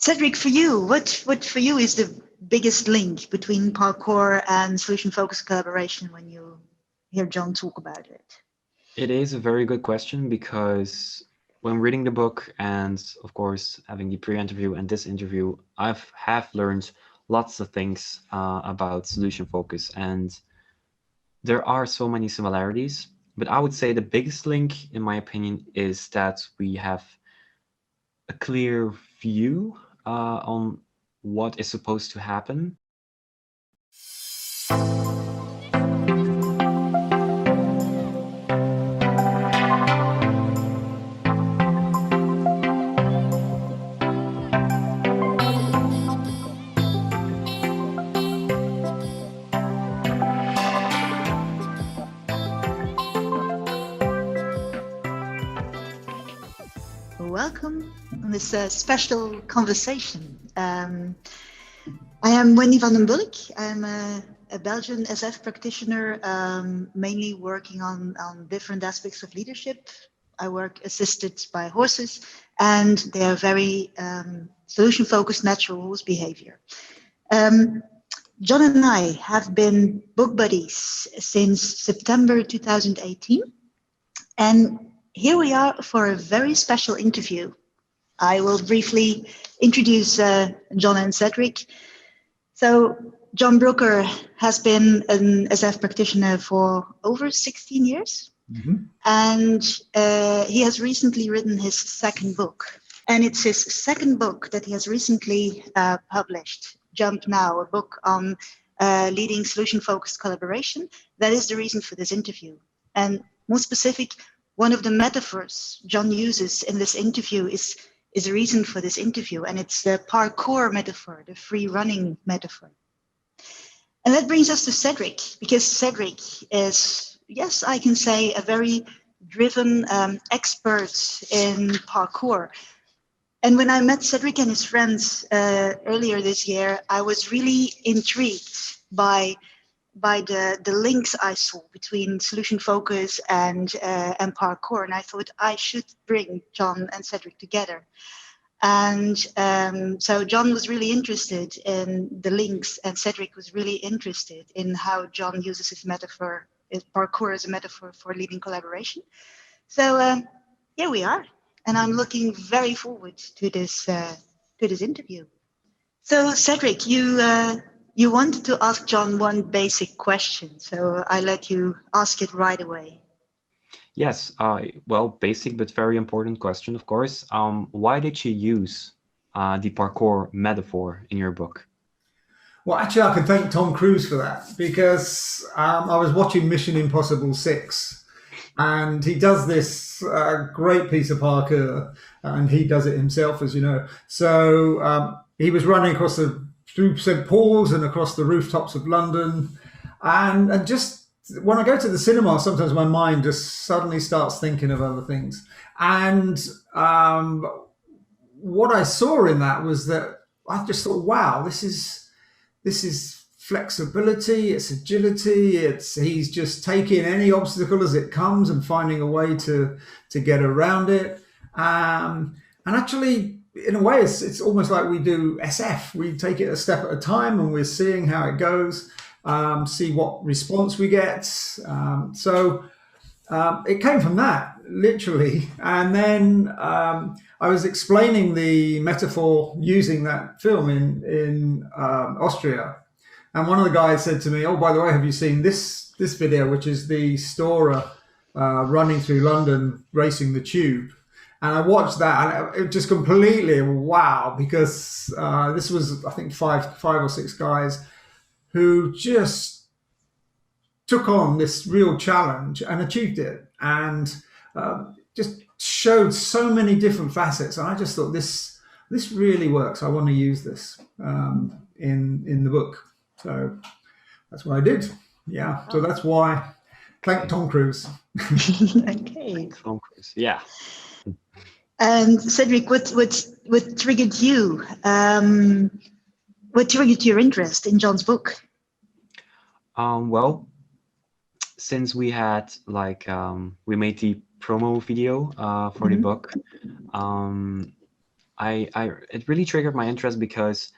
Cédric, for you, what for you is the biggest link between parkour and solution-focused collaboration when you hear John talk about it? It is a very good question because when reading the book and, of course, having the pre-interview and this interview, have learned lots of things about solution focus, and there are so many similarities. But I would say the biggest link, in my opinion, is that we have a clear view on what is supposed to happen. Welcome on this special conversation. I am Wendy van den Bulck. I'm a Belgian SF practitioner, mainly working on different aspects of leadership. I work assisted by horses, and they are very solution-focused natural rules behavior. John and I have been book buddies since September 2018, and here we are for a very special interview. I will briefly introduce John and Cédric. So John Brooker has been an SF practitioner for over 16 years. Mm-hmm. And he has recently written his second book. And it's his second book that he has recently published, Jump Now, a book on leading solution-focused collaboration. That is the reason for this interview. And more specific, one of the metaphors John uses in this interview is the reason for this interview, and it's the parkour metaphor, the free running metaphor. And that brings us to Cédric, because Cédric is, yes, I can say, a very driven expert in parkour. And when I met Cédric and his friends earlier this year, I was really intrigued by the links I saw between solution focus and parkour, and I thought I should bring John and Cédric together. And so John was really interested in the links, and Cédric was really interested in how John uses his metaphor, parkour as a metaphor for leading collaboration. So here we are, and I'm looking very forward to this interview. So Cédric, you wanted to ask John one basic question, so I let you ask it right away. Yes, well, basic but very important question, of course. Why did you use the parkour metaphor in your book? Well, actually, I can thank Tom Cruise for that, because I was watching Mission Impossible 6, and he does this great piece of parkour, and he does it himself, as you know. So he was running across through St. Paul's and across the rooftops of London. And just when I go to the cinema, sometimes my mind just suddenly starts thinking of other things. And what I saw in that was that I just thought, wow, this is flexibility, it's agility, he's just taking any obstacle as it comes and finding a way to get around it. And actually, in a way, it's almost like we do SF. We take it a step at a time, and we're seeing how it goes, see what response we get. So it came from that, literally. And then I was explaining the metaphor using that film in Austria. And one of the guys said to me, "Oh, by the way, have you seen this video, which is the Storer running through London, racing the tube?" And I watched that, and it just completely wow, because this was, I think, five or six guys who just took on this real challenge and achieved it, and just showed so many different facets. And I just thought, this really works. I want to use this in the book. So that's what I did. Yeah. So that's why. Thank Tom Cruise. Okay. Tom Cruise. Yeah. And Cédric, what triggered you? What triggered your interest in John's book? Well, since we had we made the promo video for the book, it really triggered my interest because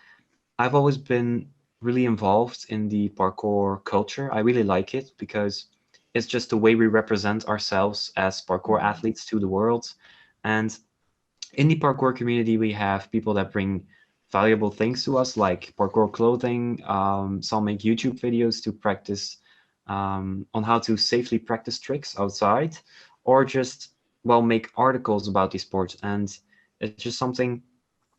I've always been really involved in the parkour culture. I really like it because it's just the way we represent ourselves as parkour athletes to the world. And in the parkour community, we have people that bring valuable things to us, like parkour clothing. Some make YouTube videos to practice on how to safely practice tricks outside, or just, well, make articles about the sport. And it's just something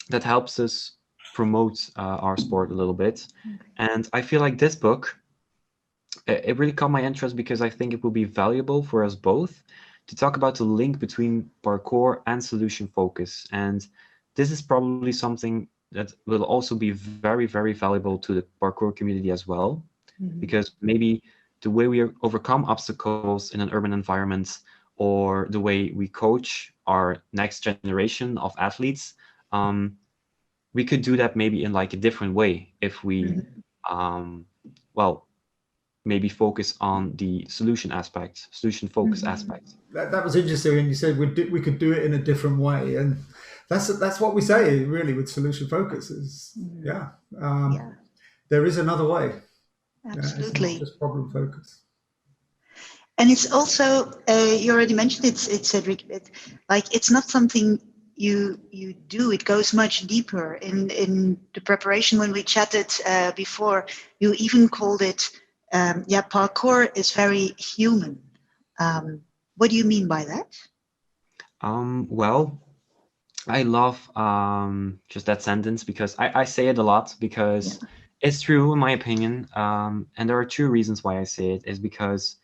that helps us promote our sport a little bit. And I feel like this book, it really caught my interest because I think it will be valuable for us both to talk about the link between parkour and solution focus. And this is probably something that will also be very, very valuable to the parkour community as well, because maybe the way we overcome obstacles in an urban environment, or the way we coach our next generation of athletes, we could do that maybe in like a different way if we, well, maybe focus on the solution aspect, solution focus aspect. That was interesting when you said we could do it in a different way, and that's what we say really with solution focus is there is another way. Absolutely. It's not just problem focus. And it's also you already mentioned it's Cédric, it's not something you do. It goes much deeper. In the preparation when we chatted before, you even called it parkour is very human. What do you mean by that? Well, I love just that sentence because I say it a lot because it's true in my opinion. And there are two reasons why I say it. Is because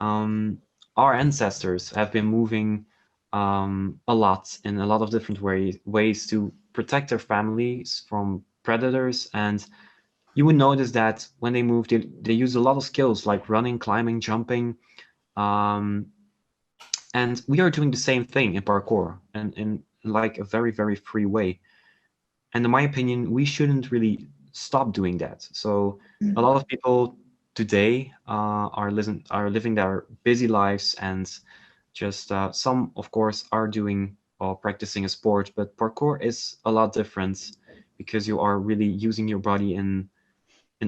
our ancestors have been moving a lot in a lot of different ways to protect their families from predators. And you would notice that when they move, they use a lot of skills like running, climbing, jumping. And we are doing the same thing in parkour, and in like a very, very free way. And in my opinion, we shouldn't really stop doing that. So a lot of people today are living their busy lives, and just some, of course, are doing or practicing a sport, but parkour is a lot different because you are really using your body in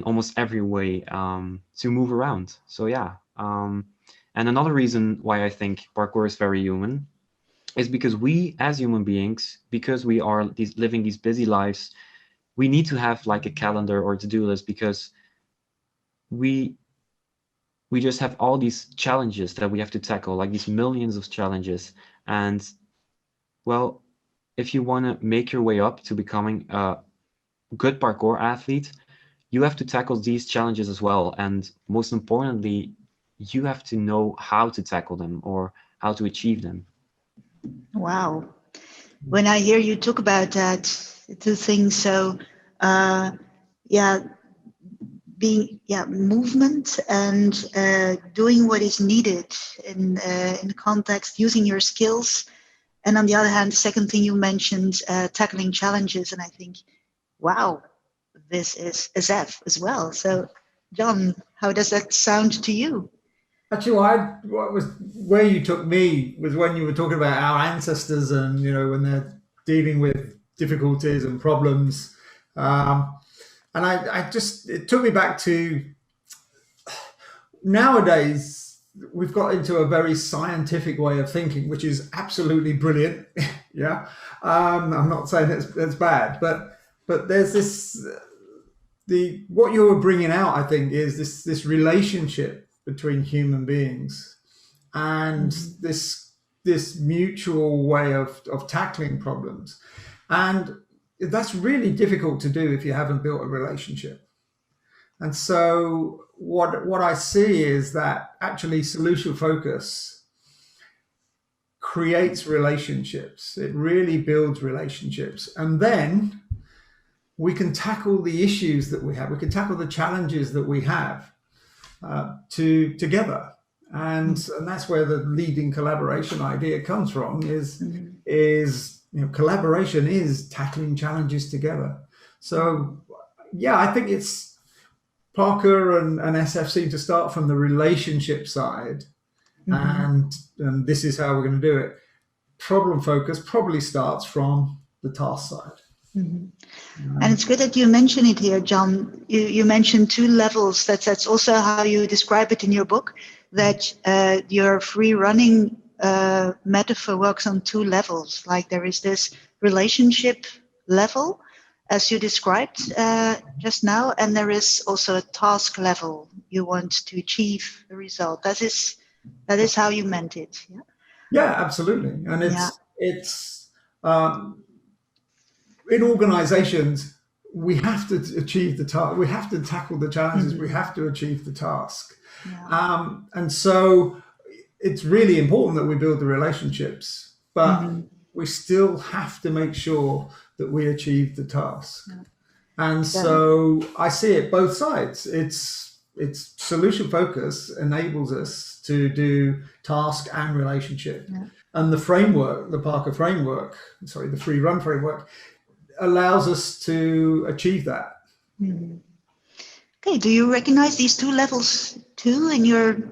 almost every way to move around. So yeah. And another reason why I think parkour is very human is because we, as human beings, because we are living these busy lives, we need to have like a calendar or to-do list, because we just have all these challenges that we have to tackle, like these millions of challenges. And well, if you want to make your way up to becoming a good parkour athlete, you have to tackle these challenges as well. And most importantly, you have to know how to tackle them or how to achieve them. Wow. When I hear you talk about that, two things. So, movement and doing what is needed in the context, using your skills. And on the other hand, the second thing you mentioned, tackling challenges. And I think, wow, this is SF as well. So, John, how does that sound to you? Actually, where you took me was when you were talking about our ancestors, and when they're dealing with difficulties and problems, and it took me back to nowadays. We've got into a very scientific way of thinking, which is absolutely brilliant. I'm not saying it's bad, but there's this. What you were bringing out, I think, is this relationship between human beings, and this mutual way of tackling problems. And that's really difficult to do if you haven't built a relationship. And so what I see is that actually solution focus creates relationships. It really builds relationships. And then we can tackle the issues that we have. We can tackle the challenges that we have together, and that's where the leading collaboration idea comes from. Is collaboration is tackling challenges together. So I think it's Parkour and SF seem to start from the relationship side, and this is how we're going to do it. Problem focus probably starts from the task side. And it's good that you mention it here, John. You mentioned two levels. That's also how you describe it in your book, that your free running metaphor works on two levels. Like there is this relationship level, as you described just now, and there is also a task level. You want to achieve a result. That is how you meant it. Yeah. Yeah, absolutely. And it's in organizations, we have to achieve the task. We have to tackle the challenges. We have to achieve the task. Yeah. And so it's really important that we build the relationships, but we still have to make sure that we achieve the task. Yeah. And so I see it both sides. It's solution focus enables us to do task and relationship. Yeah. And the framework, the Parkour framework, the free run framework, allows us to achieve that. Okay, do you recognize these two levels too in your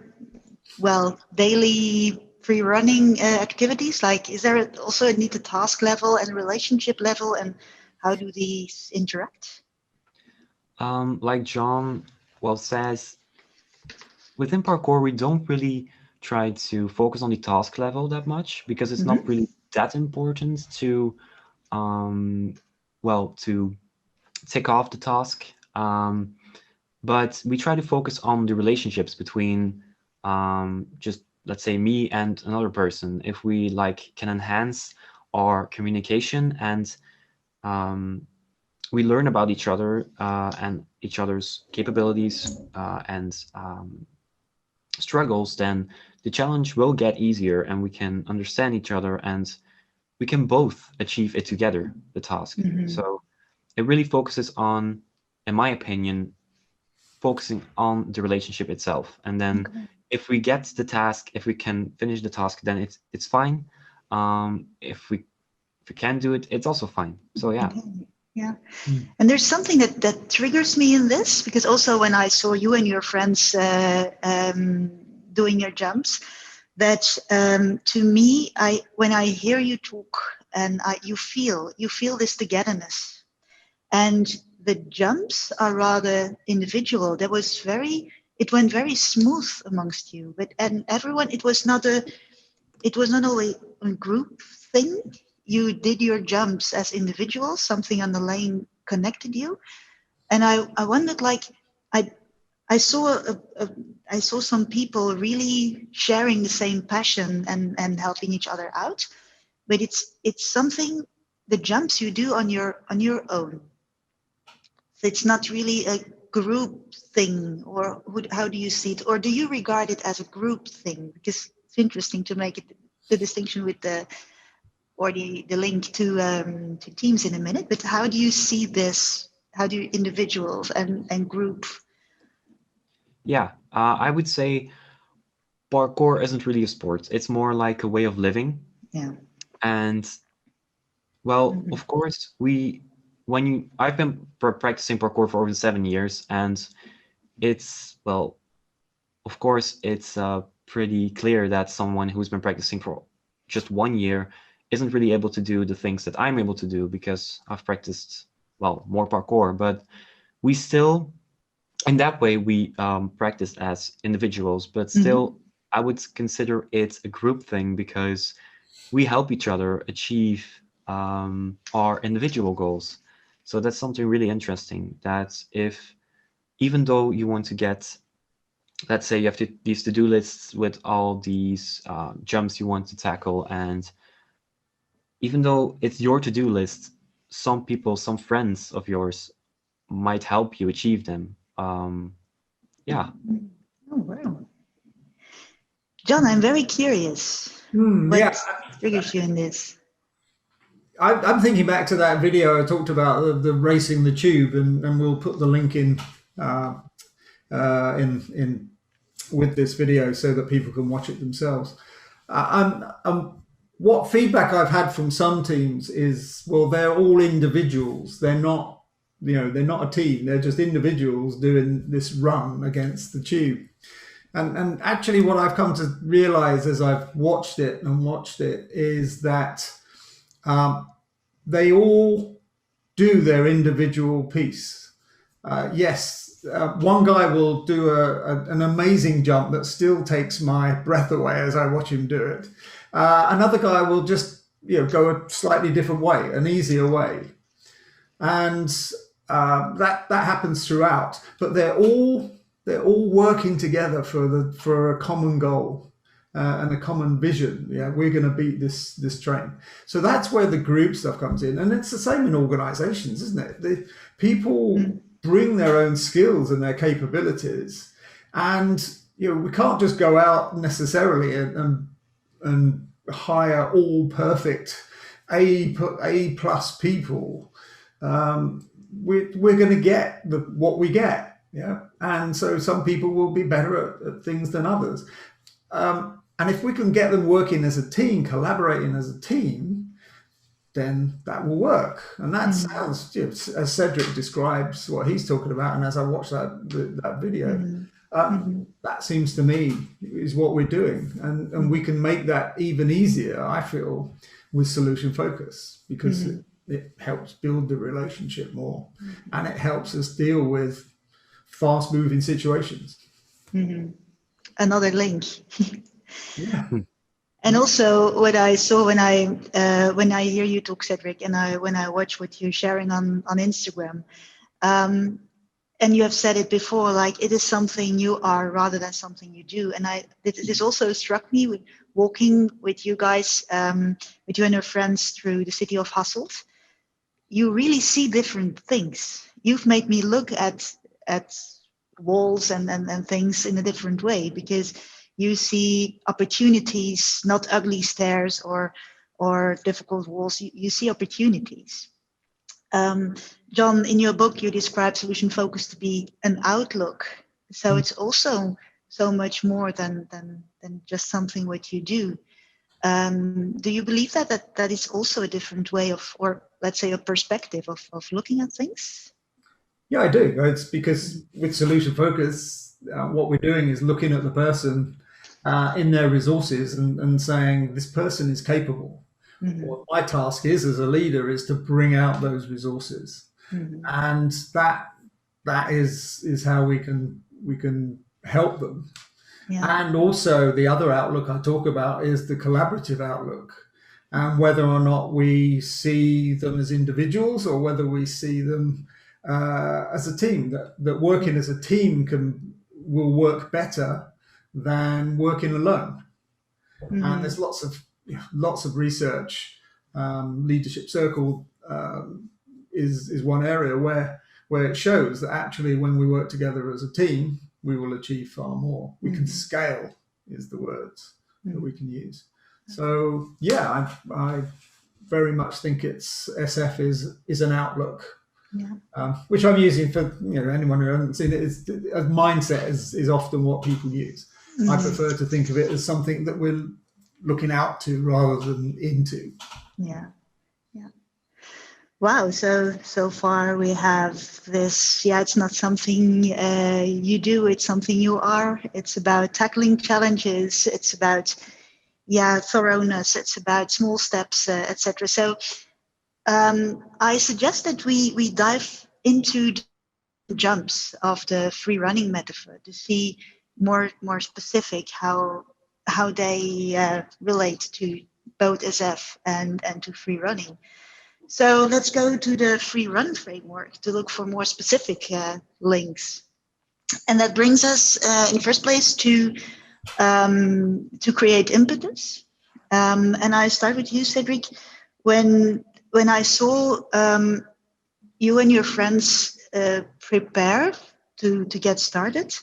daily free running activities? Like, is there also a need a task level and relationship level, and how do these interact? Like John says, within parkour we don't really try to focus on the task level that much, because it's not really that important to to tick off the task, but we try to focus on the relationships between just, let's say, me and another person. If we can enhance our communication and we learn about each other and each other's capabilities and struggles, then the challenge will get easier and we can understand each other and we can both achieve it together, the task. So it really focuses on, in my opinion, focusing on the relationship itself. And then if we get the task, if we can finish the task, then it's fine. If we can't do it, it's also fine. So yeah. Yeah. And there's something that triggers me in this, because also when I saw you and your friends doing your jumps, that to me, when I hear you talk and you feel this togetherness, and the jumps are rather individual. It went very smooth amongst you, and everyone. It was not only a group thing. You did your jumps as individuals. Something on the lane connected you, and I wondered, I saw some people really sharing the same passion and helping each other out, but it's something, the jumps you do on your own. So it's not really a group thing, or how do you see it, or do you regard it as a group thing? Because it's interesting to make it the distinction with the link to teams in a minute. But how do you see this? How do individuals and group? Yeah, I would say parkour isn't really a sport. It's more like a way of living. Yeah. And of course, I've been practicing parkour for over 7 years, and it's of course, it's pretty clear that someone who's been practicing for just 1 year isn't really able to do the things that I'm able to do, because I've practiced more parkour. But we still, in that way, we practice as individuals, but still, I would consider it a group thing, because we help each other achieve our individual goals. So that's something really interesting, that even though you want to get, let's say you have these to-do lists with all these jumps you want to tackle, and even though it's your to-do list, some people, some friends of yours might help you achieve them. Yeah. Oh, wow. John, I'm very curious. What triggers you in this? I'm thinking back to that video I talked about, the racing the tube, and we'll put the link in with this video so that people can watch it themselves. What feedback I've had from some teams is, they're all individuals. They're not a team. They're just individuals doing this run against the tube. And actually, what I've come to realize as I've watched it is that they all do their individual piece. Yes, one guy will do an amazing jump that still takes my breath away as I watch him do it. Another guy will just go a slightly different way, an easier way, and that happens throughout. But they're all working together for a common goal and a common vision. Yeah, we're going to beat this train. So that's where the group stuff comes in, and it's the same in organisations, isn't it? The people bring their own skills and their capabilities, and we can't just go out necessarily and hire all perfect A plus people. We're going to get what we get, yeah. And so some people will be better at things than others. And if we can get them working as a team, collaborating as a team, then that will work. And that sounds, as Cédric describes what he's talking about, and as I watched that video, that seems to me is what we're doing. And we can make that even easier, I feel, with solution focus, because it helps build the relationship more, and it helps us deal with fast moving situations. Another link. Yeah. And also, what I saw when I hear you talk, Cédric, and when I watch what you're sharing on Instagram, and you have said it before, like it is something you are rather than something you do. And this also struck me with walking with you guys, with you and your friends through the city of Hasselt. You really see different things. You've made me look at walls and things in a different way, because you see opportunities, not ugly stairs or difficult walls. You see opportunities. John, in your book, you describe solution focus to be an outlook. So it's also so much more than just something what you do. Do you believe that is also a different way of, or let's say a perspective of looking at things? Yeah, I do. It's because with solution focus, what we're doing is looking at the person in their resources and saying, this person is capable. What my task is as a leader is to bring out those resources. And that is how we can help them. Yeah. And also the other outlook I talk about is the collaborative outlook, and whether or not we see them as individuals or whether we see them as a team, that working as a team will work better than working alone. And there's lots of research. Leadership Circle is one area where it shows that actually when we work together as a team, we will achieve far more. We can scale is the words that we can use. So yeah, I very much think SF is an outlook. Yeah. Which I'm using for anyone who hasn't seen it. A mindset is often what people use. I prefer to think of it as something that we're looking out to rather than into. Yeah. Wow. So far we have this. Yeah, it's not something you do. It's something you are. It's about tackling challenges. It's about thoroughness. It's about small steps, etc. So I suggest that we dive into the jumps of the free running metaphor to see more specific how they relate to both SF and to free running. So let's go to the free run framework to look for more specific links. And that brings us in the first place to create impetus. And I start with you, Cédric. When I saw you and your friends prepare to get started,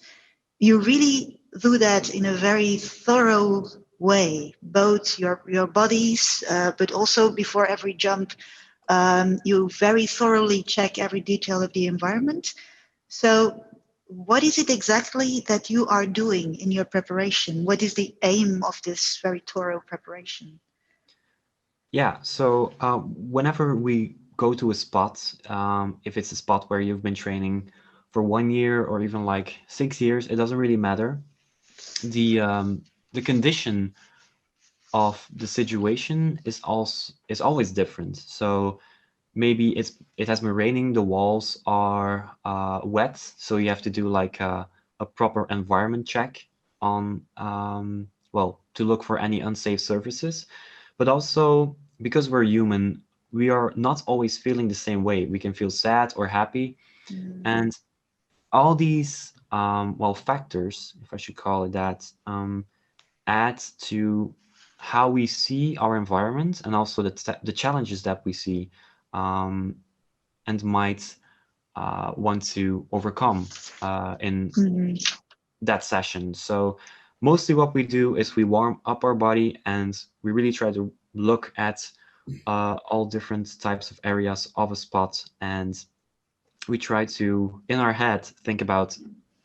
you really do that in a very thorough way, both your bodies, but also before every jump, you very thoroughly check every detail of the environment. So what is it exactly that you are doing in your preparation? What is the aim of this very thorough preparation? Yeah, so whenever we go to a spot, if it's a spot where you've been training for 1 year or even like 6 years, it doesn't really matter. The condition of the situation is always different. So maybe it has been raining, the walls are wet, so you have to do like a proper environment check on well, to look for any unsafe surfaces. But also, because we're human, we are not always feeling the same way. We can feel sad or happy, and all these well, factors, if I should call it that, add to how we see our environment, and also the challenges that we see, and might want to overcome in that session. So mostly what we do is we warm up our body, and we really try to look at all different types of areas of a spot, and we try to, in our head, think about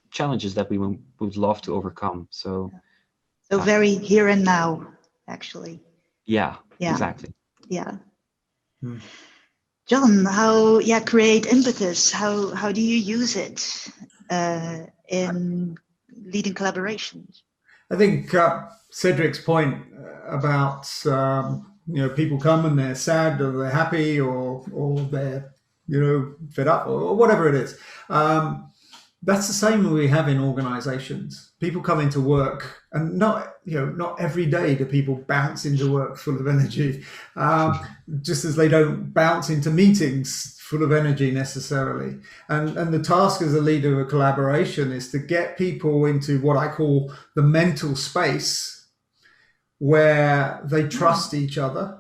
challenges that we would love to overcome. So very here and now, actually. yeah, Yeah. exactly. Yeah. John, how create impetus? How do you use it in leading collaborations? I think Cédric's point about people come and they're sad or they're happy or they're fed up or whatever it is. That's the same we have in organizations. People come into work, and not every day do people bounce into work full of energy, just as they don't bounce into meetings full of energy necessarily. And the task as a leader of a collaboration is to get people into what I call the mental space where they trust each other,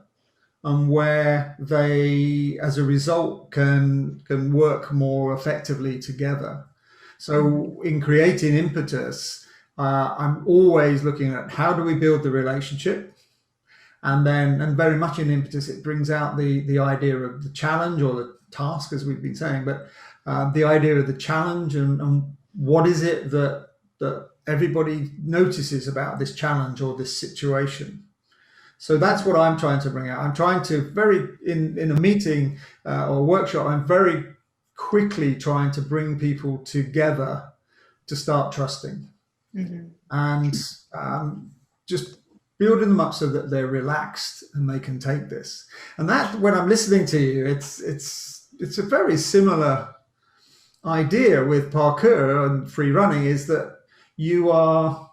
and where they, as a result, can work more effectively together. So in creating impetus, I'm always looking at how do we build the relationship, and very much in impetus, it brings out the idea of the challenge or the task, as we've been saying, but the idea of the challenge and what is it that everybody notices about this challenge or this situation. So that's what I'm trying to bring out. I'm trying to in a meeting or workshop, I'm very quickly trying to bring people together to start trusting, and just building them up so that they're relaxed and they can take this. And that, when I'm listening to you, it's a very similar idea with parkour and free running, is that you're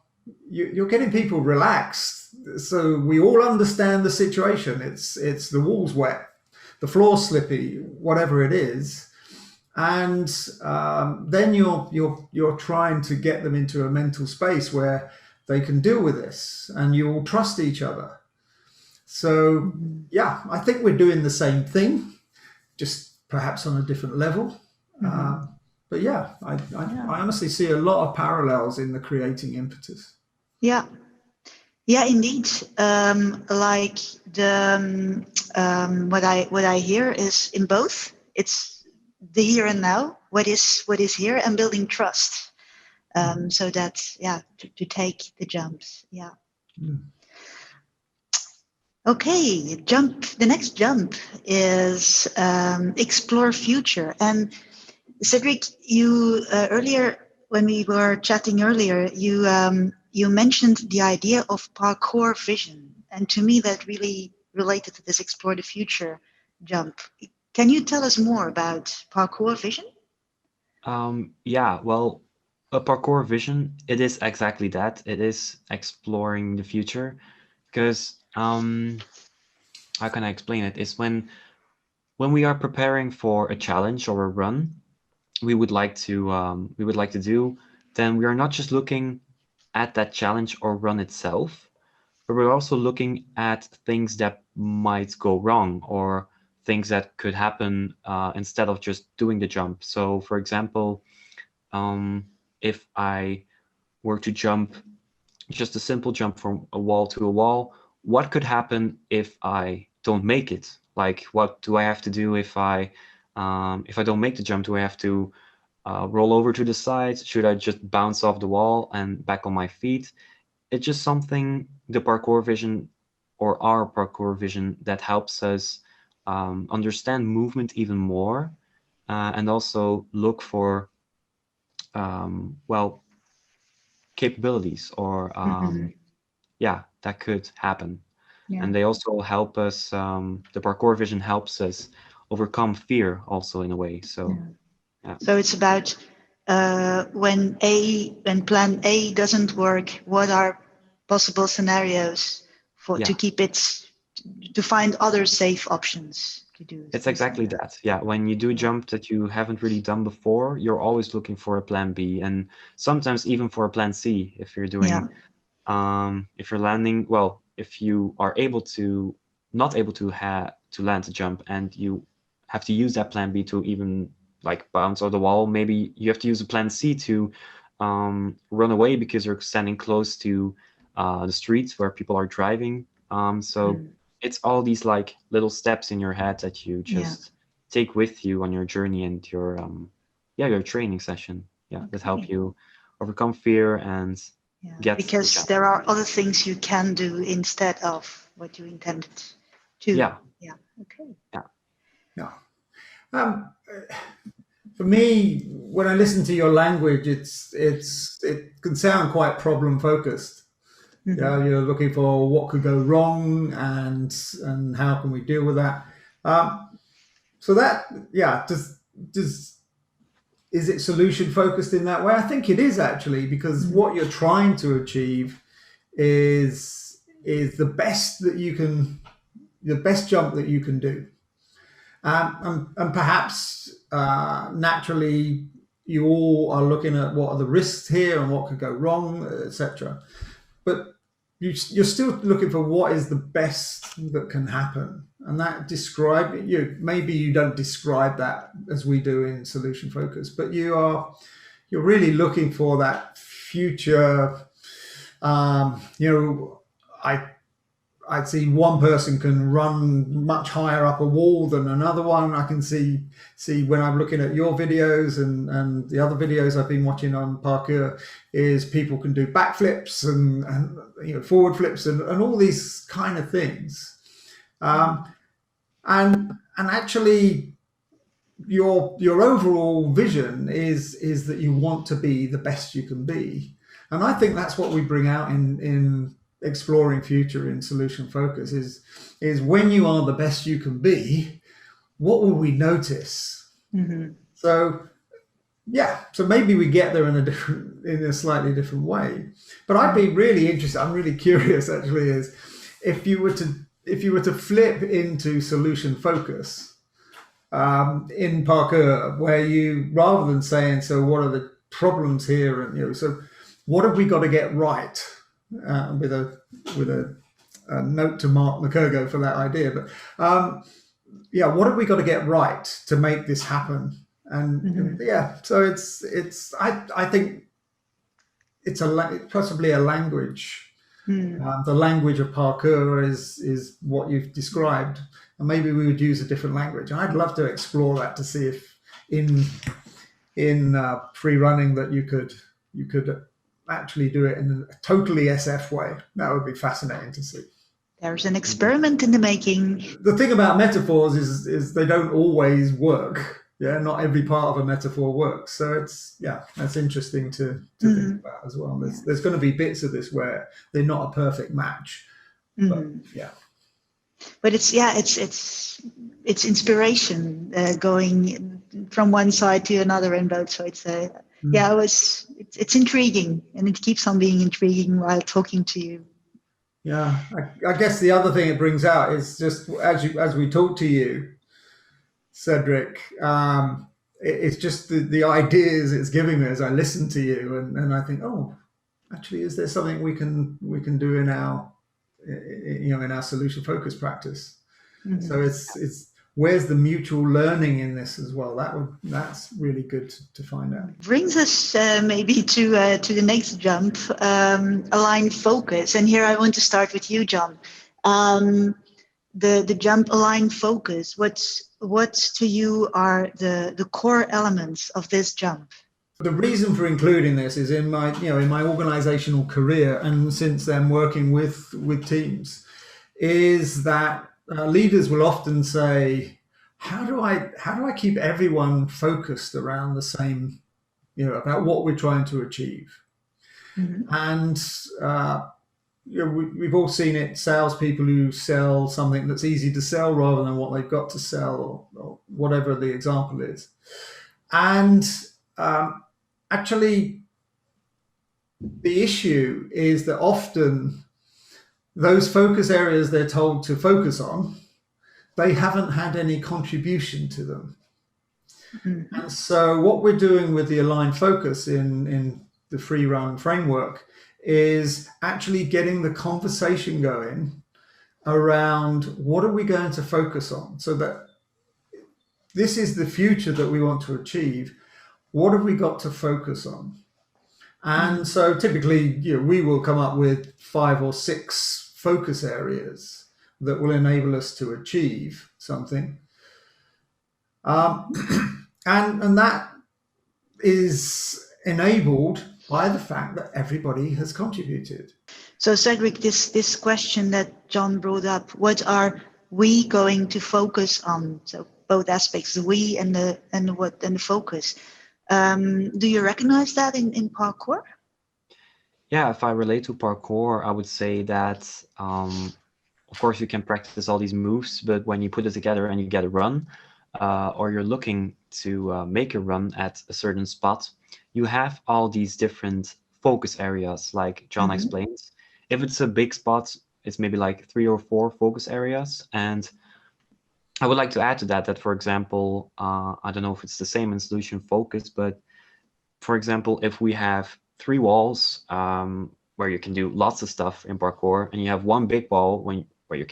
getting people relaxed. So we all understand the situation. It's the wall's wet, the floor's slippy, whatever it is, and then you're trying to get them into a mental space where they can deal with this, and you all trust each other. So yeah, I think we're doing the same thing, just perhaps on a different level. But yeah, I honestly see a lot of parallels in the creating impetus. Yeah, indeed. Like the what I hear is in both. It's the here and now. What is here, and building trust. So that to take the jumps. Yeah. Okay, the next jump is explore future. And Cédric, you earlier, when we were chatting earlier, you mentioned the idea of parkour vision. And to me, that really related to this explore the future jump. Can you tell us more about parkour vision? Yeah, well, a parkour vision, it is exactly that. It is exploring the future, because how can I explain it? It's when we are preparing for a challenge or a run we would like to do, then we are not just looking at that challenge or run itself, but we're also looking at things that might go wrong, or things that could happen instead of just doing the jump. So, for example, if I were to jump just a simple jump from a wall to a wall, what could happen if I don't make it? Like, what do I have to do if I don't make the jump? Do I have to roll over to the side? Should I just bounce off the wall and back on my feet? It's just something, the parkour vision, or our parkour vision, that helps us understand movement even more, and also look for well, capabilities, or that could happen. And they also help us, the parkour vision helps us overcome fear also in a way. So yeah. So it's about when plan A doesn't work, what are possible scenarios Yeah. to keep it, to find other safe options to do. It's exactly that. Yeah. When you do a jump that you haven't really done before, you're always looking for a plan B, and sometimes even for a plan C if you're doing, if you're landing, well, if you are not able to land a jump and you have to use that plan B to even like bounce off the wall, maybe you have to use a plan C to run away because you're standing close to the streets where people are driving. So it's all these like little steps in your head that you just take with you on your journey and your training session. That help you overcome fear and get because there are other things you can do instead of what you intended to. For me, when I listen to your language, it can sound quite problem focused. You're looking for what could go wrong and how can we deal with that. So that is it solution focused in that way? I think it is actually, because what you're trying to achieve is the best jump that you can do. And perhaps naturally you all are looking at what are the risks here and what could go wrong, etc. But you're still looking for what is the best that can happen, and that maybe you don't describe that as we do in solution focus, but you're really looking for that future. I'd see one person can run much higher up a wall than another one. I can see when I'm looking at your videos and the other videos I've been watching on Parkour, is people can do backflips and forward flips and all these kind of things. And actually your overall vision is that you want to be the best you can be. And I think that's what we bring out in exploring future in solution focus is when you are the best you can be, what will we notice? So maybe we get there in a slightly different way. But I'd be really interested, I'm really curious actually, is if you were to flip into solution focus in Parkour, where you, rather than saying, so what are the problems here, and so what have we got to get right? With a note to Mark McCurgo for that idea, but what have we got to get right to make this happen? And so it's I think it's possibly a language. The language of Parkour is what you've described, and maybe we would use a different language. And I'd love to explore that to see if in free running that you could actually do it in a totally SF way. That would be fascinating to see. There's an experiment in the making. The thing about metaphors is they don't always work. Not every part of a metaphor works. So that's interesting to think about as well. There's going to be bits of this where they're not a perfect match. But it's inspiration going from one side to another in both sides. It's intriguing, and it keeps on being intriguing while talking to you. I guess the other thing it brings out is just as we talk to you, Cédric, it's just the ideas it's giving me as I listen to you, and I think, actually, is there something we can do in our solution focus practice? So it's where's the mutual learning in this as well? That's really good to find out. Brings us maybe to the next jump, align focus. And here I want to start with you, John. The jump align focus. What to you are the core elements of this jump? The reason for including this is in my organizational career, and since then working with teams, is that leaders will often say, how do I keep everyone focused around the same, about what we're trying to achieve? And we've all seen it, salespeople who sell something that's easy to sell rather than what they've got to sell, or whatever the example is. And actually, the issue is that often those focus areas they're told to focus on, they haven't had any contribution to them. Mm-hmm. And so what we're doing with the aligned focus in the free run framework is actually getting the conversation going around what are we going to focus on, so that this is the future that we want to achieve. What have we got to focus on? And so typically, we will come up with 5 or 6 focus areas that will enable us to achieve something. And that is enabled by the fact that everybody has contributed. So Cédric, this question that John brought up, what are we going to focus on? So both aspects, the we and the focus. Do you recognize that in parkour? Yeah, if I relate to parkour, I would say that, of course, you can practice all these moves, but when you put it together and you get a run, or you're looking to make a run at a certain spot, you have all these different focus areas, like John explained. If it's a big spot, it's maybe like 3 or 4 focus areas. And I would like to add to that, for example, I don't know if it's the same in solution focus, but for example, if we have 3 walls where you can do lots of stuff in parkour, and you have 1 big wall where you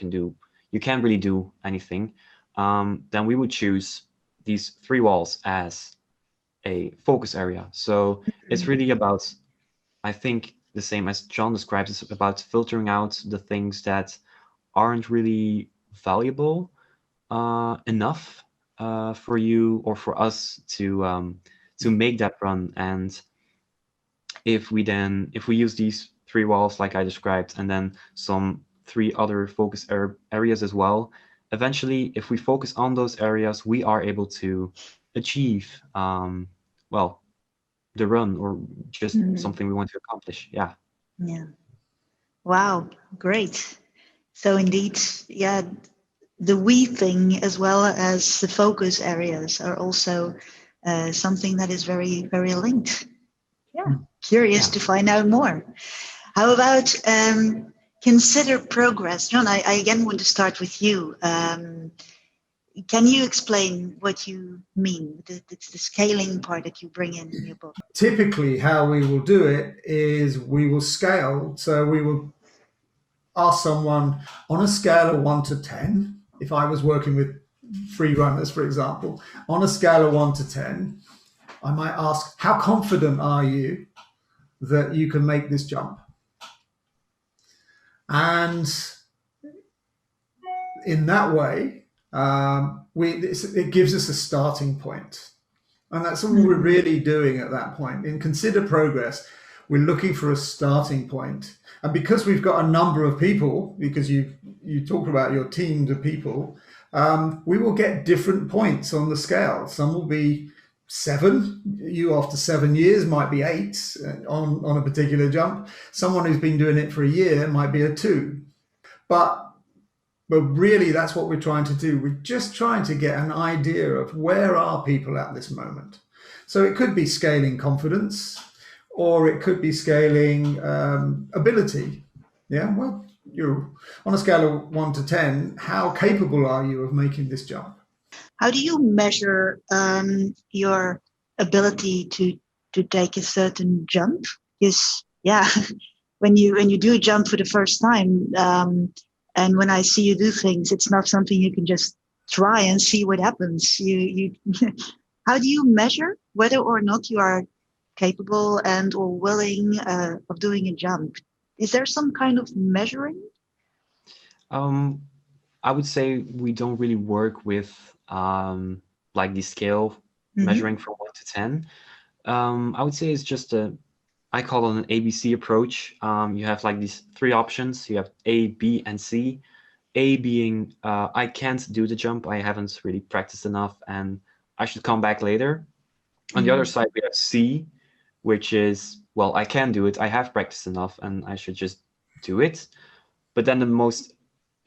can't really do anything, then we would choose these 3 walls as a focus area. So it's really about, I think, the same as John describes, it's about filtering out the things that aren't really valuable enough for you or for us to make that run. And if we use these 3 walls like I described, and then some 3 other focus areas as well, eventually, if we focus on those areas, we are able to achieve, the run, or just something we want to accomplish. Yeah. Wow, great. So indeed, the we thing as well as the focus areas are also something that is very, very linked. Curious to find out more. How about consider progress? John, I again want to start with you. Can you explain what you mean? It's the scaling part that you bring in your book. Typically, how we will do it is we will scale. So we will ask someone on a scale of 1 to 10. If I was working with free runners, for example, on a scale of 1 to 10, I might ask, how confident are you that you can make this jump? And in that way, it gives us a starting point. And that's all we're really doing at that point. In Consider Progress, we're looking for a starting point. And because we've got a number of people, because you talked about your teams of people, we will get different points on the scale. Some will be 7. You, after 7 years, might be 8 on a particular jump. Someone who's been doing it for a year might be a 2. But really, that's what we're trying to do. We're just trying to get an idea of where are people at this moment. So it could be scaling confidence, or it could be scaling ability. Yeah, well, you're on a scale of 1 to 10, how capable are you of making this jump? How do you measure your ability to take a certain jump? Because when you do a jump for the first time, and when I see you do things, it's not something you can just try and see what happens. You how do you measure whether or not you are capable and or willing of doing a jump? Is there some kind of measuring? I would say we don't really work with like the scale measuring from 1 to 10. I would say it's just I call it an ABC approach. You have like these 3 options. You have A, B, and C. A being I can't do the jump. I haven't really practiced enough, and I should come back later. On the other side, we have C, which is, well, I can do it. I have practiced enough, and I should just do it. But then the most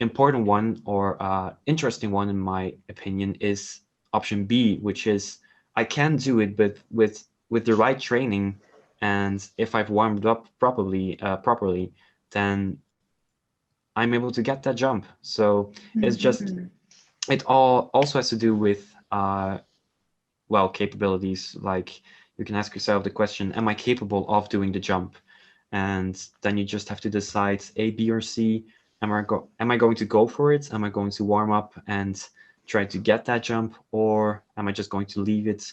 important one, or interesting one in my opinion, is option B, which is I can do it, but with the right training, and if I've warmed up properly, then I'm able to get that jump. So it's just, it all also has to do with well, capabilities. Like, you can ask yourself the question, am I capable of doing the jump? And then you just have to decide A, B, or C. Am I going to go for it? Am I going to warm up and try to get that jump, or am I just going to leave it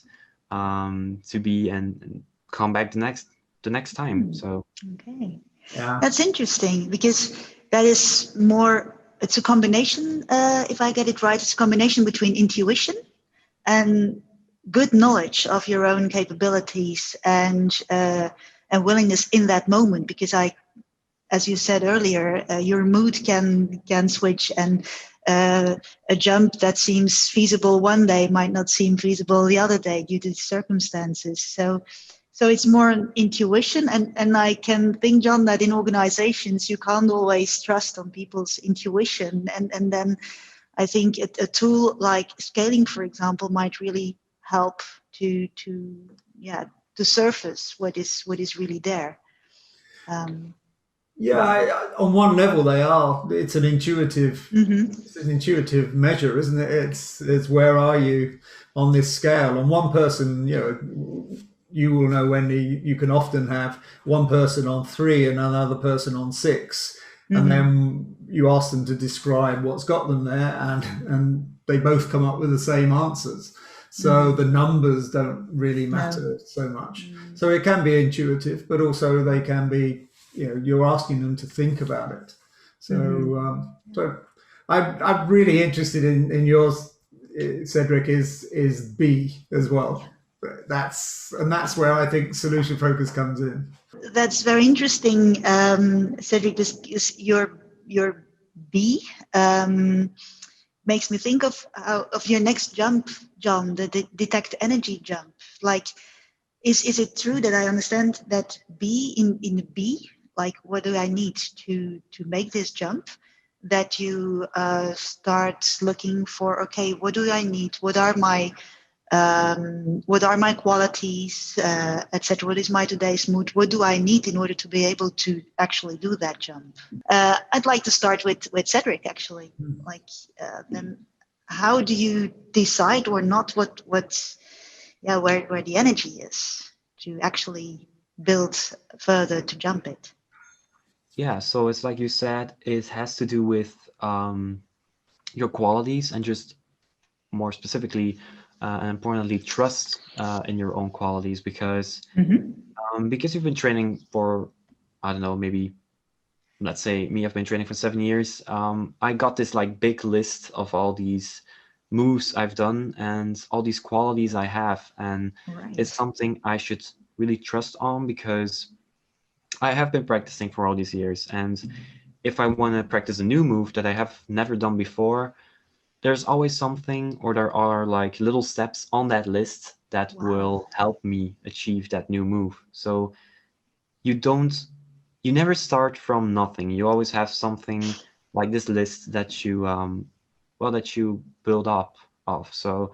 to be and come back the next time? So Okay, Yeah. that's interesting, because that is more. It's a combination. If I get it right, it's a combination between intuition and good knowledge of your own capabilities and willingness in that moment. Because as you said earlier, your mood can switch, and a jump that seems feasible one day might not seem feasible the other day due to circumstances. So it's more intuition, and I can think, John, that in organizations you can't always trust on people's intuition, and then I think a tool like scaling, for example, might really help to surface what is really there. On one level they are. It's an intuitive. Mm-hmm. It's an intuitive measure, isn't it? It's where are you on this scale? And one person, you will know, Wendy, you can often have one person on 3 and another person on 6. Mm-hmm. And then you ask them to describe what's got them there, and they both come up with the same answers. So the numbers don't really matter so much. So it can be intuitive, but also they can be, you're asking them to think about it. So so I'm really interested in yours, Cédric, is B as well. That's where I think solution focus comes in. That's very interesting, Cédric. This is your B. Makes me think of your next jump, John, the detect energy jump. Like, is it true that I understand that B in B, like, what do I need to make this jump? That you start looking for, okay, what do I need? What are my qualities, etc.? What is my today's mood? What do I need in order to be able to actually do that jump? I'd like to start with Cédric, actually. Like, then how do you decide or not where the energy is to actually build further to jump it? Yeah, so it's like you said, it has to do with your qualities, and just more specifically and importantly, trust in your own qualities, because you've been training for, I don't know, maybe, let's say me, I've been training for 7 years. I got this like big list of all these moves I've done and all these qualities I have, and it's something I should really trust on, because I have been practicing for all these years, and if I want to practice a new move that I have never done before, there's always something, or there are like little steps on that list that will help me achieve that new move. So you never start from nothing. You always have something like this list that you that you build up of. So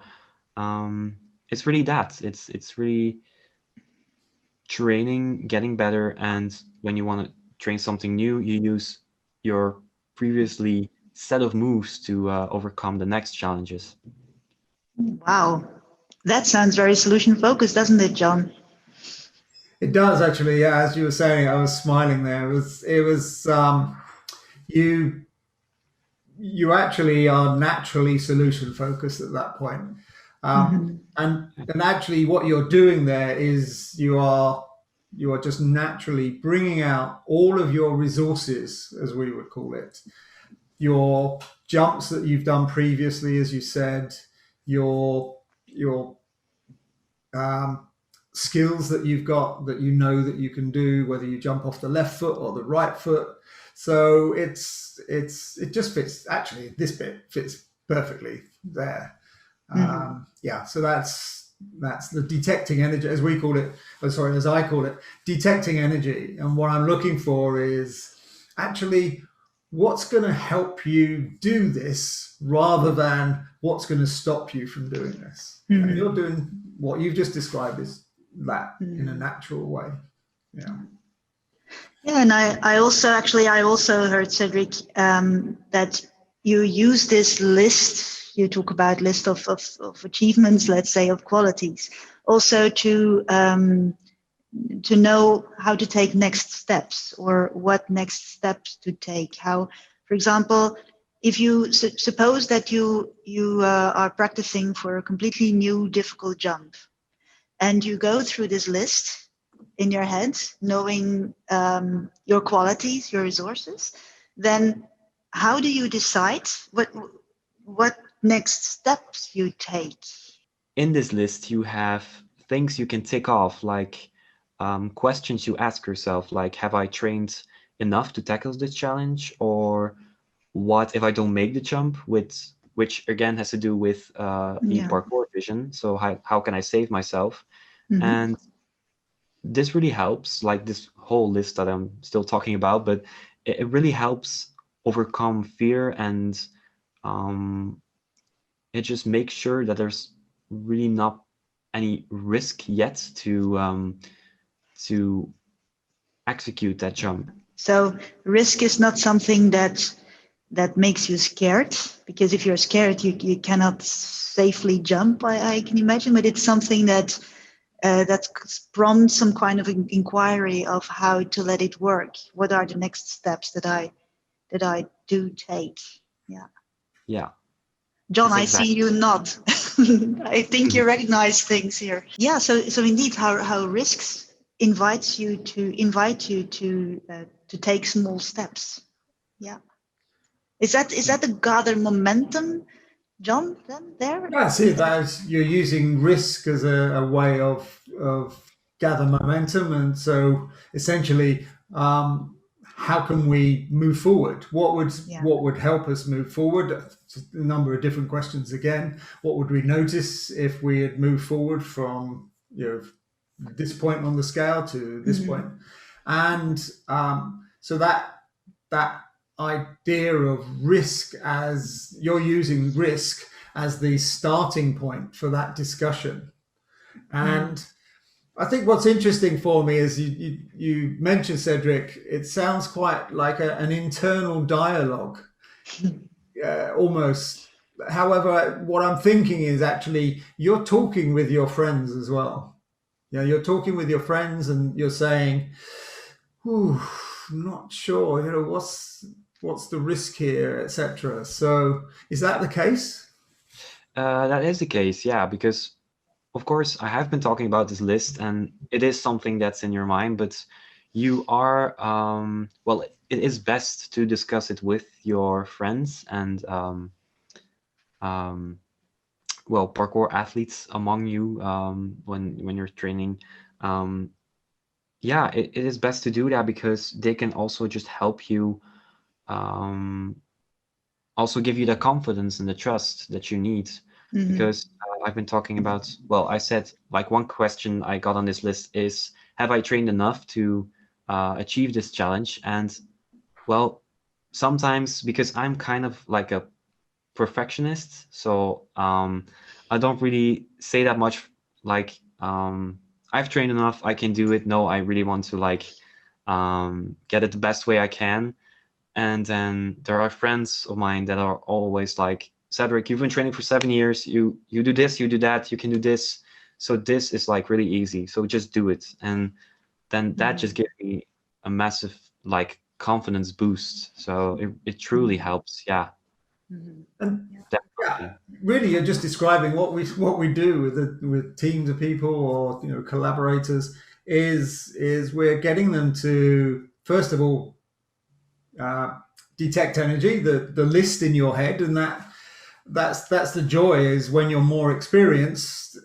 it's really that. It's really training, getting better, and when you want to train something new, you use your previously set of moves to overcome the next challenges. Wow, that sounds very solution focused, doesn't it, John? It does, actually. Yeah, as you were saying, I was smiling there. It was you actually are naturally solution focused at that point. And actually what you're doing there is you are just naturally bringing out all of your resources, as we would call it, your jumps that you've done previously, as you said, your skills that you've got that you know that you can do, whether you jump off the left foot or the right foot. So it just fits. Actually, this bit fits perfectly there. So that's the detecting energy, as we call it. As I call it, detecting energy. And what I'm looking for is actually what's going to help you do this rather than what's going to stop you from doing this. And you're doing what you've just described is that in a natural way. Yeah. Yeah, and I also heard, Cédric, that you use this list, you talk about list of achievements, let's say, of qualities, also to know how to take next steps or what next steps to take. How, for example, if you suppose that you are practicing for a completely new difficult jump, and you go through this list in your head, knowing your qualities, your resources, then how do you decide what next steps you take? In this list, you have things you can tick off, like questions you ask yourself, like, have I trained enough to tackle this challenge? Or what if I don't make the jump, which again has to do with the parkour vision. So how can I save myself? And this really helps, like this whole list that I'm still talking about, but it really helps overcome fear, and it just makes sure that there's really not any risk yet to execute that jump. So risk is not something that makes you scared, because if you're scared, you cannot safely jump, I can imagine, but it's something that prompts some kind of inquiry of how to let it work. What are the next steps that I do take? Yeah. Yeah. John, I see you nod. I think you recognize things here. Yeah. So indeed, how risks invite you to take small steps. Yeah. Is that to gather momentum, John? Then there. Yeah, I see that you're using risk as a way of gather momentum, and so essentially, how can we move forward? What would help us move forward? A number of different questions again. What would we notice if we had moved forward from this point on the scale to this point? And so that idea of risk, as you're using risk as the starting point for that discussion. And I think what's interesting for me is you mentioned, Cédric, it sounds quite like an internal dialogue, almost. However, what I'm thinking is actually you're talking with your friends as well. You're talking with your friends and you're saying, not sure, what's the risk here, etc. So is that the case? That is the case, yeah, because of course I have been talking about this list and it is something that's in your mind, but you are, well, it is best to discuss it with your friends and, well, parkour athletes among you when you're training. Yeah, it is best to do that because they can also just help you, also give you the confidence and the trust that you need. Because I've been talking about, well, I said like one question I got on this list is, have I trained enough to achieve this challenge? And well, sometimes because I'm kind of like a perfectionist, so I don't really say that much like I've trained enough, I can do it. No, I really want to like get it the best way I can. And then there are friends of mine that are always like, Cédric, you've been training for 7 years, you do this, you do that, you can do this, so this is like really easy, so just do it. And then that just gives me a massive like confidence boost, so it truly helps. Yeah. And yeah, really, you're just describing what we do with teams of people or collaborators is we're getting them to first of all detect energy, the list in your head, and that's the joy, is when you're more experienced,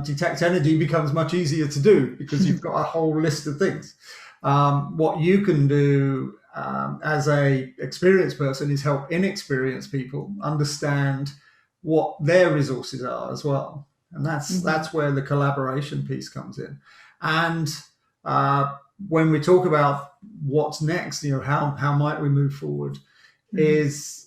detect energy becomes much easier to do because you've got a whole list of things. What you can do as a experienced person is help inexperienced people understand what their resources are as well, and that's where the collaboration piece comes in. And when we talk about what's next, how might we move forward, is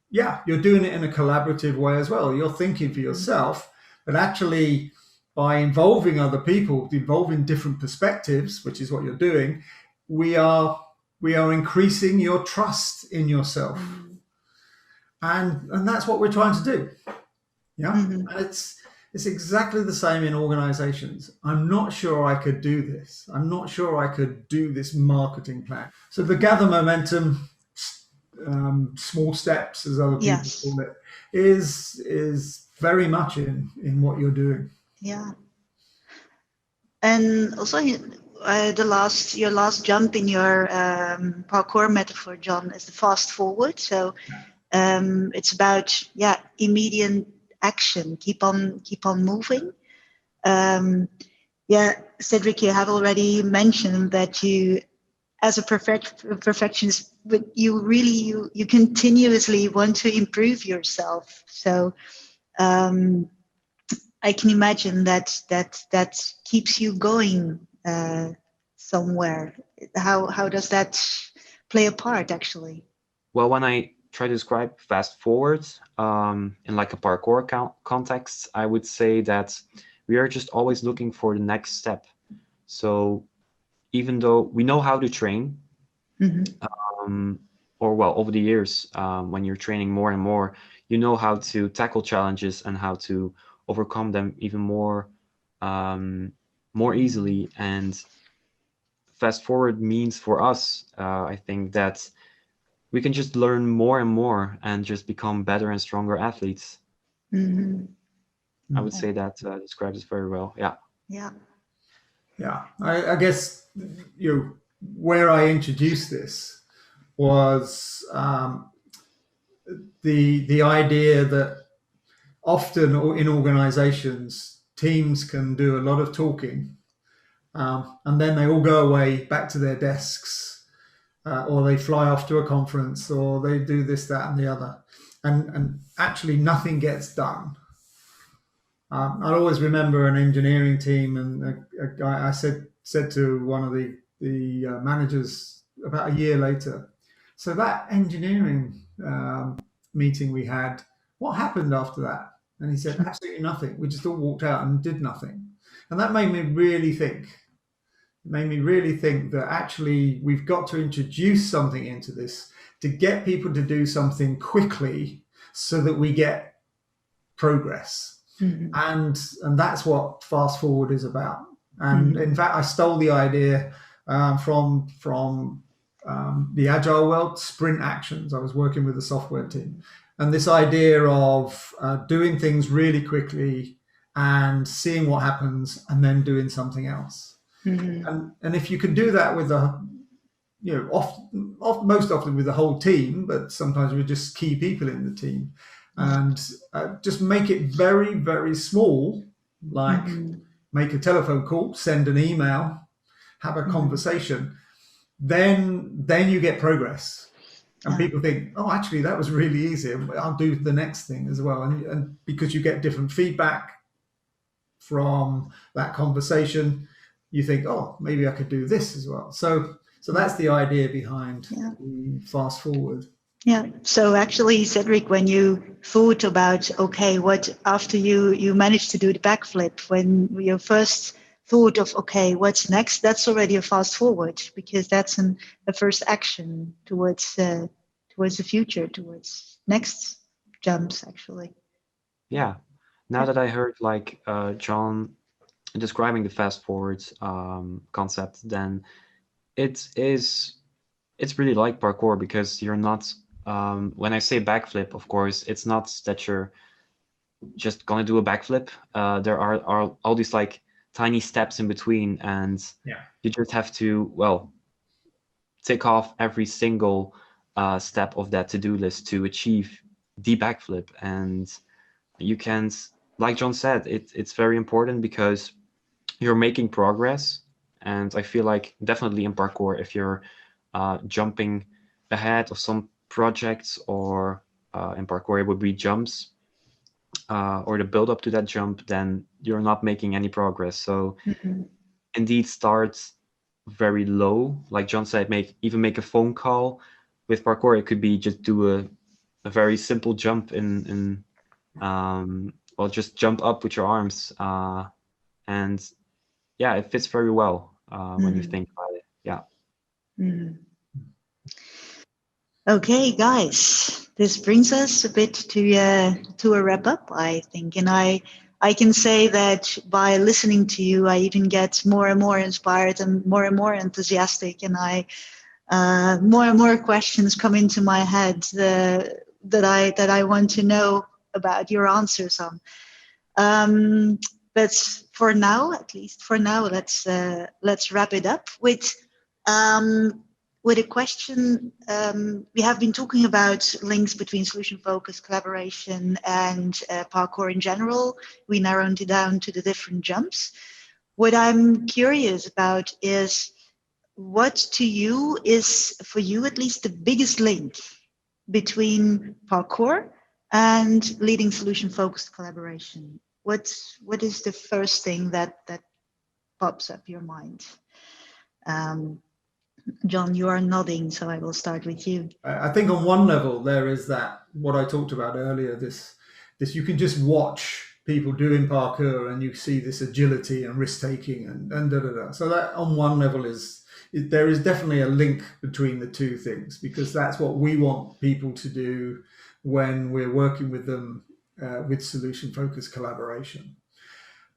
you're doing it in a collaborative way as well. You're thinking for yourself, but actually by involving other people, involving different perspectives, which is what you're doing, we are increasing your trust in yourself. And that's what we're trying to do. Yeah. And it's exactly the same in organizations. I'm not sure I could do this. I'm not sure I could do this marketing plan. So the gather momentum, small steps, as other people call it, is very much in what you're doing. Yeah. And also your last jump in your parkour metaphor, John, is the fast forward. So it's about immediate action. Keep on moving. Cédric, you have already mentioned that you, as a perfectionist, but you continuously want to improve yourself. So I can imagine that keeps you going somewhere. How does that play a part, actually? Well, when I try to describe fast forward in like a parkour context, I would say that we are just always looking for the next step. So even though we know how to train, over the years, when you're training more and more, you know how to tackle challenges and how to overcome them even more easily. And fast forward means for us, I think that we can just learn more and more and just become better and stronger athletes. I would say that describes it very well. Yeah. I guess where I introduced this was the idea that often in organizations, teams can do a lot of talking, and then they all go away back to their desks, or they fly off to a conference, or they do this, that, and the other, and actually nothing gets done. I always remember an engineering team, and a guy, I said to one of the managers about a year later, so that engineering meeting we had, what happened after that? And he said, absolutely nothing. We just all walked out and did nothing. And that made me really think. It made me really think that actually we've got to introduce something into this to get people to do something quickly so that we get progress. And that's what fast forward is about. And in fact, I stole the idea from the agile world, sprint actions. I was working with a software team, and this idea of doing things really quickly and seeing what happens and then doing something else. And if you can do that with most often with the whole team, but sometimes with just key people in the team, and just make it very, very small, like make a telephone call, send an email, have a conversation, then you get progress. And people think, oh, actually, that was really easy. I'll do the next thing as well. And because you get different feedback from that conversation, you think, oh, maybe I could do this as well. So that's the idea behind the fast forward. Yeah. So actually, Cédric, when you thought about, okay, what after you managed to do the backflip, when your first thought of, okay, what's next, that's already a fast forward, because that's a first action towards the future, towards next jumps, actually. Yeah. Now that I heard John describing the fast forward concept, then it's really like parkour, because you're not when I say backflip, of course, it's not that you're just gonna do a backflip. There are all these tiny steps in between, and you just have to tick off every single step of that to-do list to achieve the backflip. And you can't, like John said, it's very important because you're making progress. And I feel like definitely in parkour, if you're jumping ahead of some projects, or in parkour it would be jumps, or the build up to that jump, then you're not making any progress. So indeed, start very low. Like John said, make a phone call. With parkour, it could be just do a very simple jump or just jump up with your arms. And yeah, it fits very well when you think about it. Yeah. Okay, guys, this brings us a bit to a wrap up, I think, and I can say that by listening to you, I even get more and more inspired and more enthusiastic, and more and more questions come into my head that I want to know about your answers on. But for now, at least for now, let's wrap it up with a question. We have been talking about links between solution focused collaboration and parkour in general. We narrowed it down to the different jumps. What I'm curious about is what to you is, for you at least, the biggest link between parkour and leading solution focused collaboration? What is the first thing that pops up your mind? John, you are nodding, so I will start with you. I think on one level there is that what I talked about earlier. This you can just watch people doing parkour and you see this agility and risk taking and da da da. So that on one level there is definitely a link between the two things, because that's what we want people to do when we're working with them with solution focused collaboration.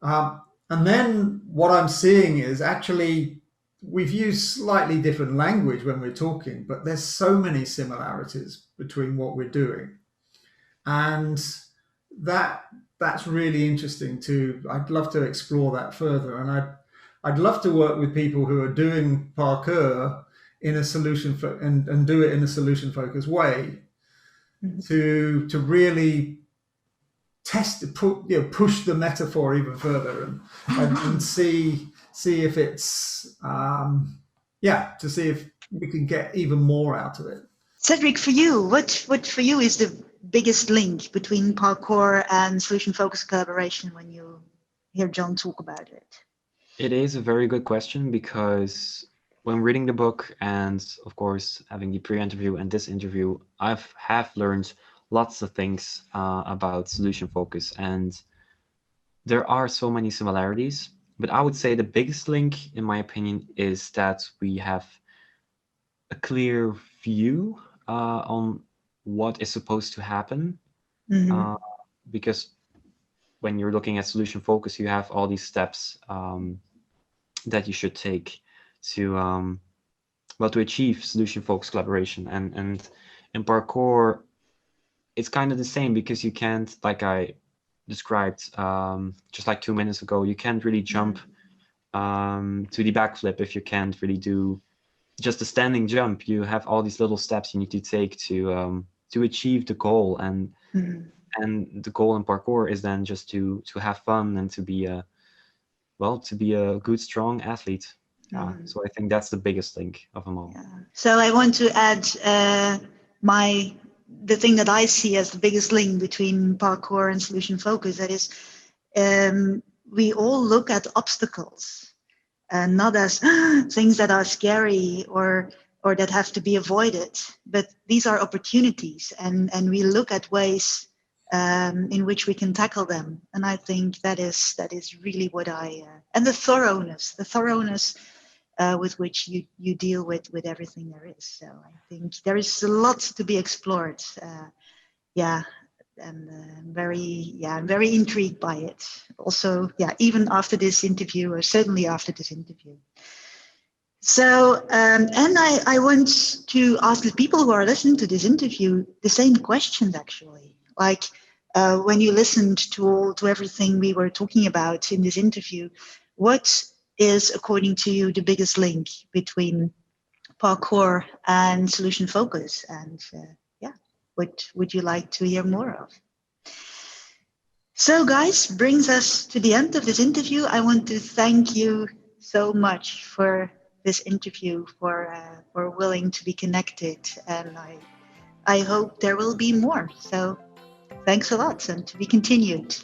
And then what I'm seeing is actually we've used slightly different language when we're talking, but there's so many similarities between what we're doing. And that's really interesting too. I'd love to explore that further. And I'd love to work with people who are doing parkour in a solution and do it in a solution focused way, to really push the metaphor even further and see if it's to see if we can get even more out of it. Cédric, for you, what for you is the biggest link between parkour and solution focused collaboration when you hear John talk about it? It is a very good question, because when reading the book and of course having the pre-interview and this interview, have learned lots of things about solution focus, and there are so many similarities. But I would say the biggest link, in my opinion, is that we have a clear view on what is supposed to happen. Because when you're looking at solution focus, you have all these steps that you should take to achieve solution focused collaboration. And in parkour, it's kind of the same, because you can't, like I described just like 2 minutes ago, you can't really jump to the backflip if you can't really do just a standing jump. You have all these little steps you need to take to achieve the goal, and the goal in parkour is then just to have fun and to be a good, strong athlete. So I think that's the biggest link of them all. Yeah. So I want to add the thing that I see as the biggest link between parkour and solution focus. That is, we all look at obstacles and not as things that are scary or that have to be avoided, but these are opportunities, and we look at ways in which we can tackle them. And I think that is really what and the thoroughness with which you deal with everything there is. So I think there is a lot to be explored. And I'm very intrigued by it. Also, even after this interview, or certainly after this interview. So, and I want to ask the people who are listening to this interview the same questions, actually. Like, when you listened to everything we were talking about in this interview, what is, according to you, the biggest link between parkour and solution focus? And what would you like to hear more of? So, guys, brings us to the end of this interview. I want to thank you so much for this interview, for willing to be connected, and I hope there will be more. So, thanks a lot, and to be continued.